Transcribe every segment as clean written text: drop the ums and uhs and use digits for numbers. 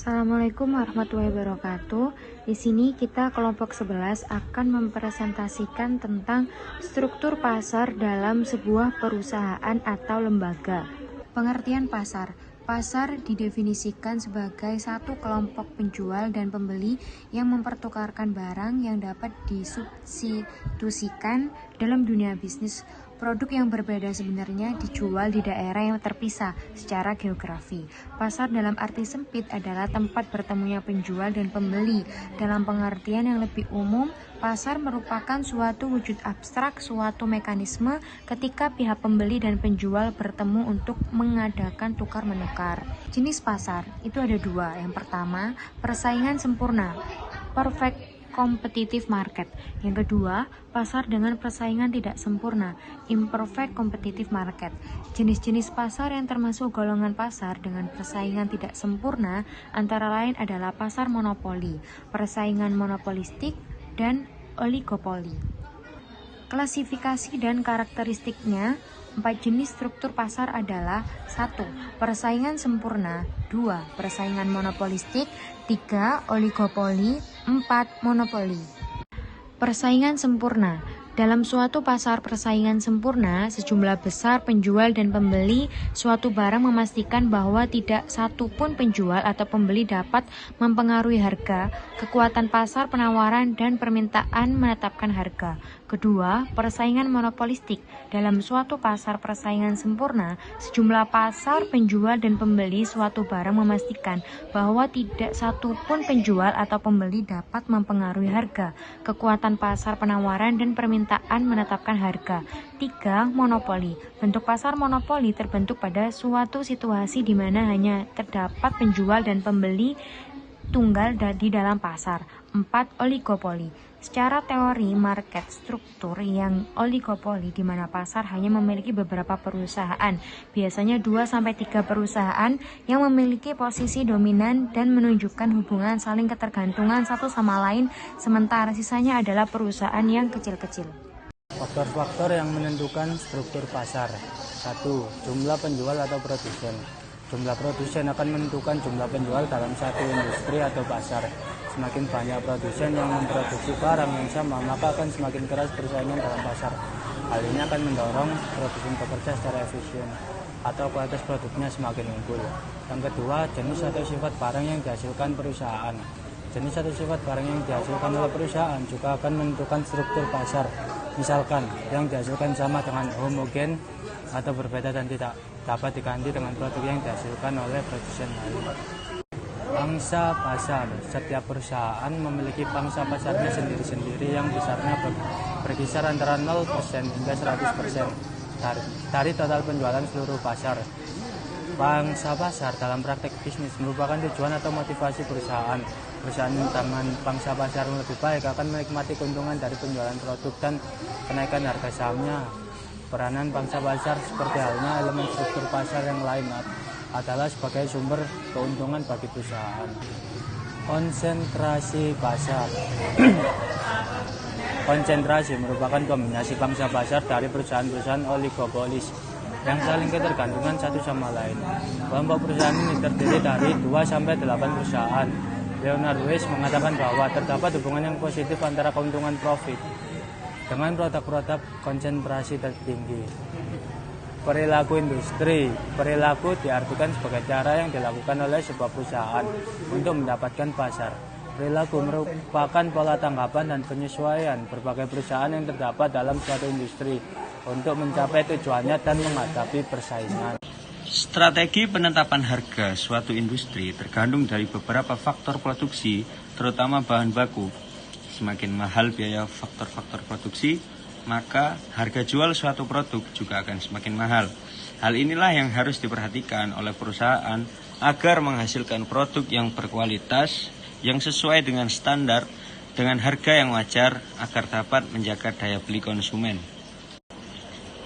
Assalamualaikum warahmatullahi wabarakatuh. Di sini kita kelompok 11 akan mempresentasikan tentang struktur pasar dalam sebuah perusahaan atau lembaga. Pengertian pasar. Pasar didefinisikan sebagai satu kelompok penjual dan pembeli yang mempertukarkan barang yang dapat disubstitusikan dalam dunia bisnis. Produk yang berbeda sebenarnya dijual di daerah yang terpisah secara geografi. Pasar dalam arti sempit adalah tempat bertemunya penjual dan pembeli. Dalam pengertian yang lebih umum, pasar merupakan suatu wujud abstrak, suatu mekanisme ketika pihak pembeli dan penjual bertemu untuk mengadakan tukar-menukar. Jenis pasar itu ada dua. Yang pertama, persaingan sempurna, perfect competitive market. Yang kedua, pasar dengan persaingan tidak sempurna, imperfect competitive market. Jenis-jenis pasar yang termasuk golongan pasar dengan persaingan tidak sempurna antara lain adalah pasar monopoli, persaingan monopolistik, dan oligopoli. Klasifikasi dan karakteristiknya. 4 jenis struktur pasar adalah 1. Persaingan sempurna, 2. Persaingan monopolistik, 3. Oligopoli, 4. Monopoli. Persaingan sempurna. Dalam suatu pasar persaingan sempurna, sejumlah besar penjual dan pembeli suatu barang memastikan bahwa tidak satu pun penjual atau pembeli dapat mempengaruhi harga. Kekuatan pasar penawaran dan permintaan menetapkan harga. Kedua, persaingan monopolistik. Dalam suatu pasar persaingan sempurna, sejumlah pasar penjual dan pembeli suatu barang memastikan bahwa tidak satu pun penjual atau pembeli dapat mempengaruhi harga. Kekuatan pasar penawaran dan permintaan menetapkan harga. 3. Monopoli. Bentuk pasar monopoli terbentuk pada suatu situasi di mana hanya terdapat penjual dan pembeli tunggal di dalam pasar. 4. Oligopoli. Secara teori market struktur yang oligopoli di mana pasar hanya memiliki beberapa perusahaan, biasanya 2-3 perusahaan yang memiliki posisi dominan dan menunjukkan hubungan saling ketergantungan satu sama lain, sementara sisanya adalah perusahaan yang kecil-kecil. Faktor-faktor yang menentukan struktur pasar. 1. Jumlah penjual atau produsen. Jumlah produsen akan menentukan jumlah penjual dalam satu industri atau pasar. Semakin banyak produsen yang memproduksi barang yang sama, maka akan semakin keras persaingan dalam pasar. Hal ini akan mendorong produsen bekerja secara efisien atau kualitas produknya semakin unggul. Yang kedua, jenis atau sifat barang yang dihasilkan perusahaan. Jenis atau sifat barang yang dihasilkan oleh perusahaan juga akan menentukan struktur pasar. Misalkan, yang dihasilkan sama dengan homogen atau berbeda dan tidak dapat diganti dengan produk yang dihasilkan oleh produsen lain. Pangsa pasar. Setiap perusahaan memiliki pangsa pasarnya sendiri-sendiri yang besarnya berkisar antara 0% hingga 100% dari total penjualan seluruh pasar. Pangsa pasar dalam praktek bisnis merupakan tujuan atau motivasi perusahaan. Perusahaan dengan pangsa pasar yang lebih baik akan menikmati keuntungan dari penjualan produk dan kenaikan harga sahamnya. Peranan pangsa pasar seperti halnya elemen struktur pasar yang lain adalah sebagai sumber keuntungan bagi perusahaan. Konsentrasi pasar. Konsentrasi merupakan kombinasi pangsa pasar dari perusahaan-perusahaan oligopolis yang saling ketergantungan satu sama lain. Kelompok perusahaan ini terdiri dari 2-8 perusahaan. Leonard Weiss mengatakan bahwa terdapat hubungan yang positif antara keuntungan profit dengan produk-produk konsentrasi tertinggi. Perilaku industri. Perilaku diartikan sebagai cara yang dilakukan oleh sebuah perusahaan untuk mendapatkan pasar. Perilaku merupakan pola tanggapan dan penyesuaian berbagai perusahaan yang terdapat dalam suatu industri untuk mencapai tujuannya dan menghadapi persaingan. Strategi penetapan harga suatu industri tergantung dari beberapa faktor produksi, terutama bahan baku. Semakin mahal biaya faktor-faktor produksi, maka harga jual suatu produk juga akan semakin mahal. Hal inilah yang harus diperhatikan oleh perusahaan agar menghasilkan produk yang berkualitas, yang sesuai dengan standar, dengan harga yang wajar agar dapat menjaga daya beli konsumen.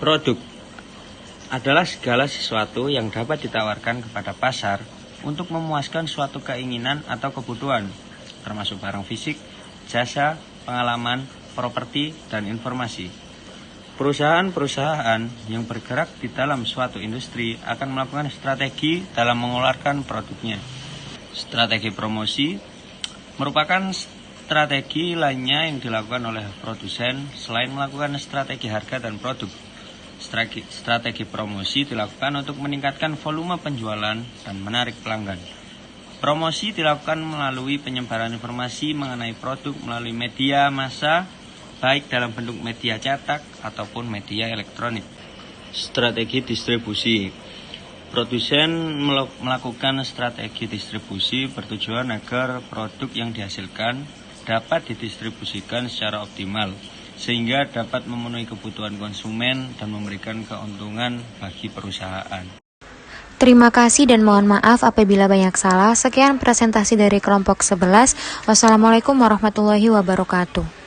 Produk adalah segala sesuatu yang dapat ditawarkan kepada pasar untuk memuaskan suatu keinginan atau kebutuhan, termasuk barang fisik, jasa, pengalaman, properti, dan informasi. Perusahaan-perusahaan yang bergerak di dalam suatu industri akan melakukan strategi dalam mengeluarkan produknya. Strategi promosi merupakan strategi lainnya yang dilakukan oleh produsen selain melakukan strategi harga dan produk. Strategi promosi dilakukan untuk meningkatkan volume penjualan dan menarik pelanggan. Promosi dilakukan melalui penyebaran informasi mengenai produk melalui media massa, baik dalam bentuk media cetak ataupun media elektronik. Strategi distribusi. Produsen melakukan strategi distribusi bertujuan agar produk yang dihasilkan dapat didistribusikan secara optimal, sehingga dapat memenuhi kebutuhan konsumen dan memberikan keuntungan bagi perusahaan. Terima kasih dan mohon maaf apabila banyak salah. Sekian presentasi dari kelompok 11. Wassalamualaikum warahmatullahi wabarakatuh.